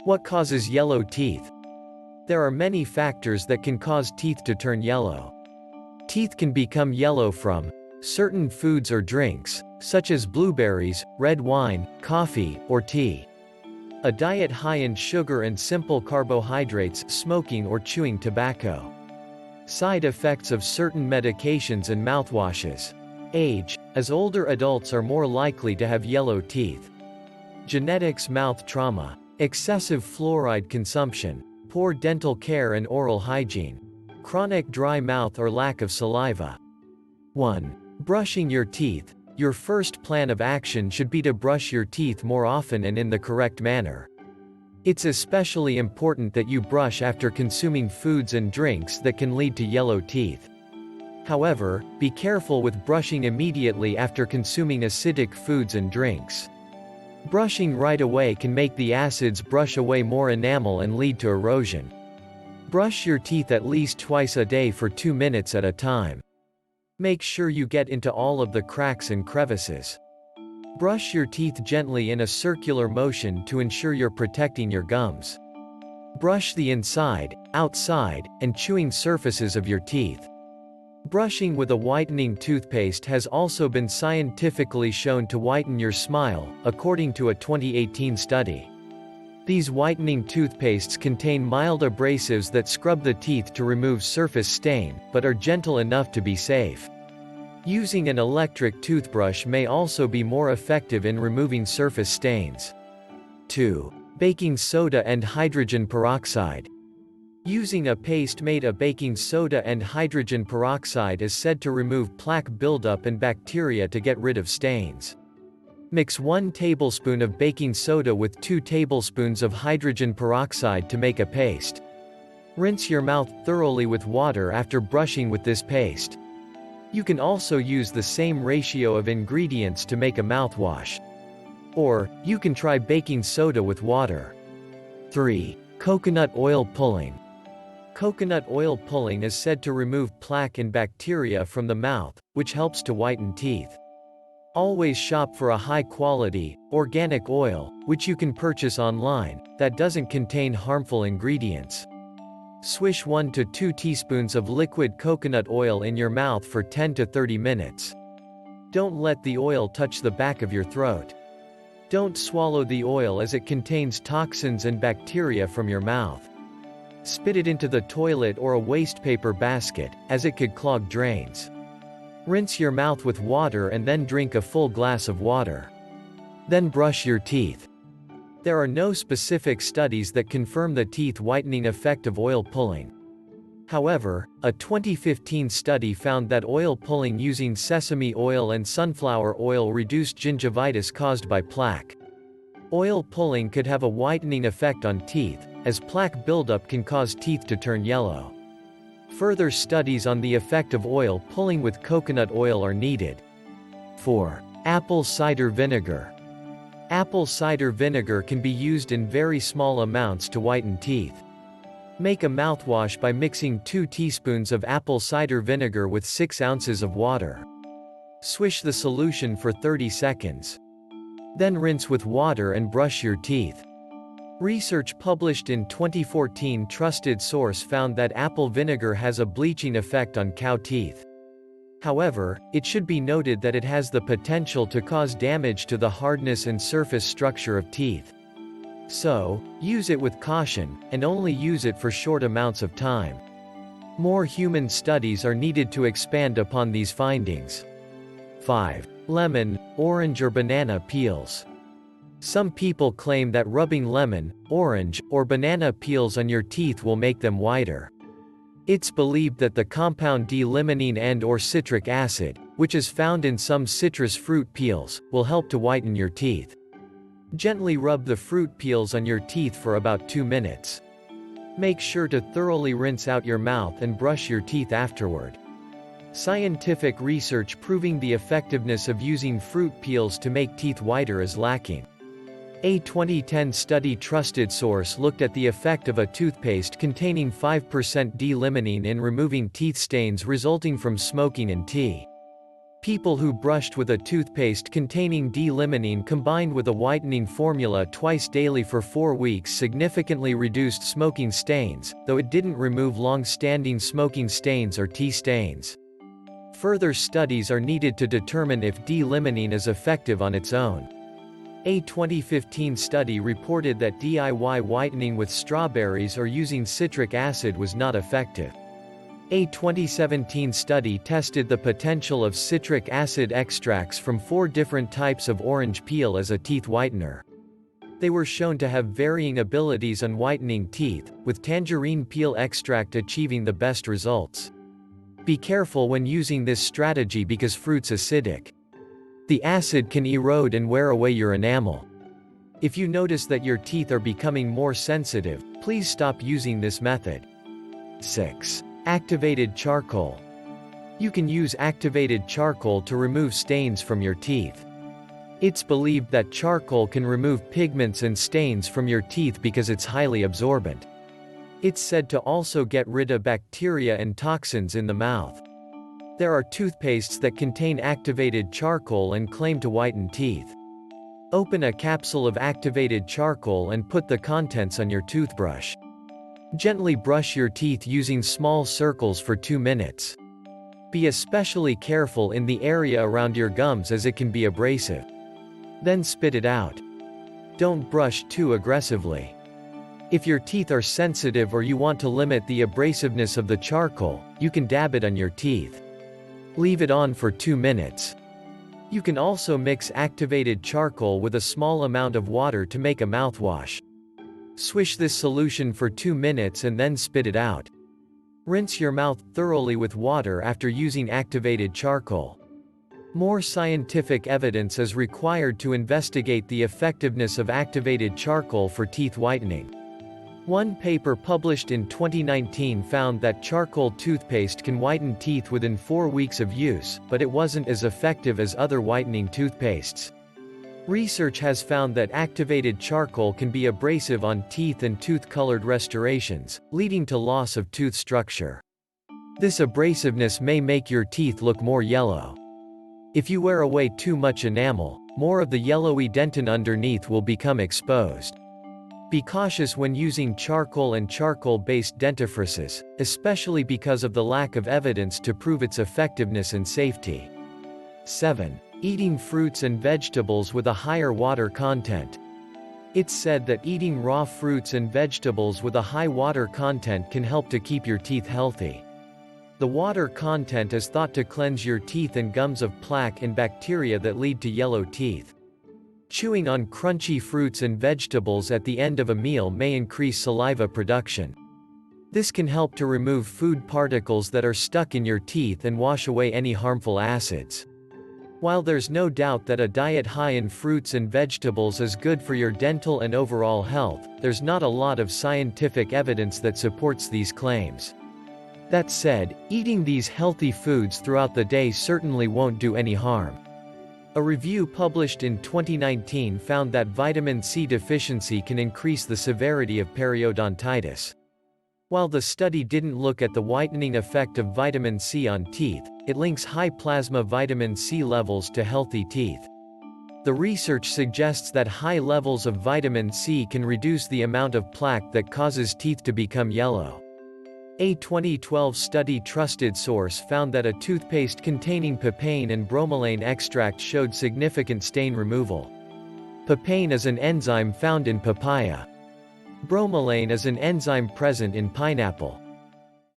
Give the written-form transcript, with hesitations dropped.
What causes yellow teeth? There are many factors that can cause teeth to turn yellow. Teeth can become yellow from certain foods or drinks, such as blueberries, red wine, coffee, or tea. A diet high in sugar and simple carbohydrates, smoking or chewing tobacco. Side effects of certain medications and mouthwashes. Age, as older adults are more likely to have yellow teeth. Genetics, mouth trauma. Excessive fluoride consumption. Poor dental care and oral hygiene. Chronic dry mouth or lack of saliva. 1. Brushing your teeth. Your first plan of action should be to brush your teeth more often and in the correct manner. It's especially important that you brush after consuming foods and drinks that can lead to yellow teeth. However, be careful with brushing immediately after consuming acidic foods and drinks. Brushing right away can make the acids brush away more enamel and lead to erosion. Brush your teeth at least twice a day for 2 minutes at a time. Make sure you get into all of the cracks and crevices. Brush your teeth gently in a circular motion to ensure you're protecting your gums. Brush the inside, outside, and chewing surfaces of your teeth. Brushing with a whitening toothpaste has also been scientifically shown to whiten your smile, according to a 2018 study. These whitening toothpastes contain mild abrasives that scrub the teeth to remove surface stain, but are gentle enough to be safe. Using an electric toothbrush may also be more effective in removing surface stains. 2. Baking soda and hydrogen peroxide. Using a paste made of baking soda and hydrogen peroxide is said to remove plaque buildup and bacteria to get rid of stains. Mix 1 tablespoon of baking soda with 2 tablespoons of hydrogen peroxide to make a paste. Rinse your mouth thoroughly with water after brushing with this paste. You can also use the same ratio of ingredients to make a mouthwash. Or, you can try baking soda with water. 3. Coconut oil pulling. Coconut oil pulling is said to remove plaque and bacteria from the mouth, which helps to whiten teeth. Always shop for a high-quality, organic oil, which you can purchase online, that doesn't contain harmful ingredients. Swish 1 to 2 teaspoons of liquid coconut oil in your mouth for 10 to 30 minutes. Don't let the oil touch the back of your throat. Don't swallow the oil as it contains toxins and bacteria from your mouth. Spit it into the toilet or a waste paper basket, as it could clog drains. Rinse your mouth with water and then drink a full glass of water. Then brush your teeth. There are no specific studies that confirm the teeth whitening effect of oil pulling. However, a 2015 study found that oil pulling using sesame oil and sunflower oil reduced gingivitis caused by plaque. Oil pulling could have a whitening effect on teeth, as plaque buildup can cause teeth to turn yellow. Further studies on the effect of oil pulling with coconut oil are needed. 4. Apple cider vinegar. Apple cider vinegar can be used in very small amounts to whiten teeth. Make a mouthwash by mixing 2 teaspoons of apple cider vinegar with 6 ounces of water. Swish the solution for 30 seconds. Then rinse with water and brush your teeth. Research published in 2014 trusted source found that apple vinegar has a bleaching effect on cow teeth. However, it should be noted that it has the potential to cause damage to the hardness and surface structure of teeth. So, use it with caution, and only use it for short amounts of time. More human studies are needed to expand upon these findings. 5. Lemon, orange or banana peels. Some people claim that rubbing lemon, orange, or banana peels on your teeth will make them whiter. It's believed that the compound D-limonene and/or citric acid, which is found in some citrus fruit peels, will help to whiten your teeth. Gently rub the fruit peels on your teeth for about 2 minutes. Make sure to thoroughly rinse out your mouth and brush your teeth afterward. Scientific research proving the effectiveness of using fruit peels to make teeth whiter is lacking. A 2010 study trusted source looked at the effect of a toothpaste containing 5% D-limonene in removing teeth stains resulting from smoking and tea. People who brushed with a toothpaste containing D-limonene combined with a whitening formula twice daily for 4 weeks significantly reduced smoking stains, though it didn't remove long-standing smoking stains or tea stains. Further studies are needed to determine if D-limonene is effective on its own. A 2015 study reported that DIY whitening with strawberries or using citric acid was not effective. A 2017 study tested the potential of citric acid extracts from 4 different types of orange peel as a teeth whitener. They were shown to have varying abilities on whitening teeth, with tangerine peel extract achieving the best results. Be careful when using this strategy because fruit's acidic. The acid can erode and wear away your enamel. If you notice that your teeth are becoming more sensitive, please stop using this method. 6. Activated charcoal. You can use activated charcoal to remove stains from your teeth. It's believed that charcoal can remove pigments and stains from your teeth because it's highly absorbent. It's said to also get rid of bacteria and toxins in the mouth. There are toothpastes that contain activated charcoal and claim to whiten teeth. Open a capsule of activated charcoal and put the contents on your toothbrush. Gently brush your teeth using small circles for 2 minutes. Be especially careful in the area around your gums as it can be abrasive. Then spit it out. Don't brush too aggressively. If your teeth are sensitive or you want to limit the abrasiveness of the charcoal, you can dab it on your teeth. Leave it on for 2 minutes. You can also mix activated charcoal with a small amount of water to make a mouthwash. Swish this solution for 2 minutes and then spit it out. Rinse your mouth thoroughly with water after using activated charcoal. More scientific evidence is required to investigate the effectiveness of activated charcoal for teeth whitening. One paper published in 2019 found that charcoal toothpaste can whiten teeth within 4 weeks of use, but it wasn't as effective as other whitening toothpastes. Research has found that activated charcoal can be abrasive on teeth and tooth-colored restorations, leading to loss of tooth structure. This abrasiveness may make your teeth look more yellow. If you wear away too much enamel, more of the yellowy dentin underneath will become exposed. Be cautious when using charcoal and charcoal-based dentifrices, especially because of the lack of evidence to prove its effectiveness and safety. 7. Eating fruits and vegetables with a higher water content. It's said that eating raw fruits and vegetables with a high water content can help to keep your teeth healthy. The water content is thought to cleanse your teeth and gums of plaque and bacteria that lead to yellow teeth. Chewing on crunchy fruits and vegetables at the end of a meal may increase saliva production. This can help to remove food particles that are stuck in your teeth and wash away any harmful acids. While there's no doubt that a diet high in fruits and vegetables is good for your dental and overall health, there's not a lot of scientific evidence that supports these claims. That said, eating these healthy foods throughout the day certainly won't do any harm. A review published in 2019 found that vitamin C deficiency can increase the severity of periodontitis. While the study didn't look at the whitening effect of vitamin C on teeth, it links high plasma vitamin C levels to healthy teeth. The research suggests that high levels of vitamin C can reduce the amount of plaque that causes teeth to become yellow. A 2012 study trusted source found that a toothpaste containing papain and bromelain extract showed significant stain removal. Papain is an enzyme found in papaya. Bromelain is an enzyme present in pineapple.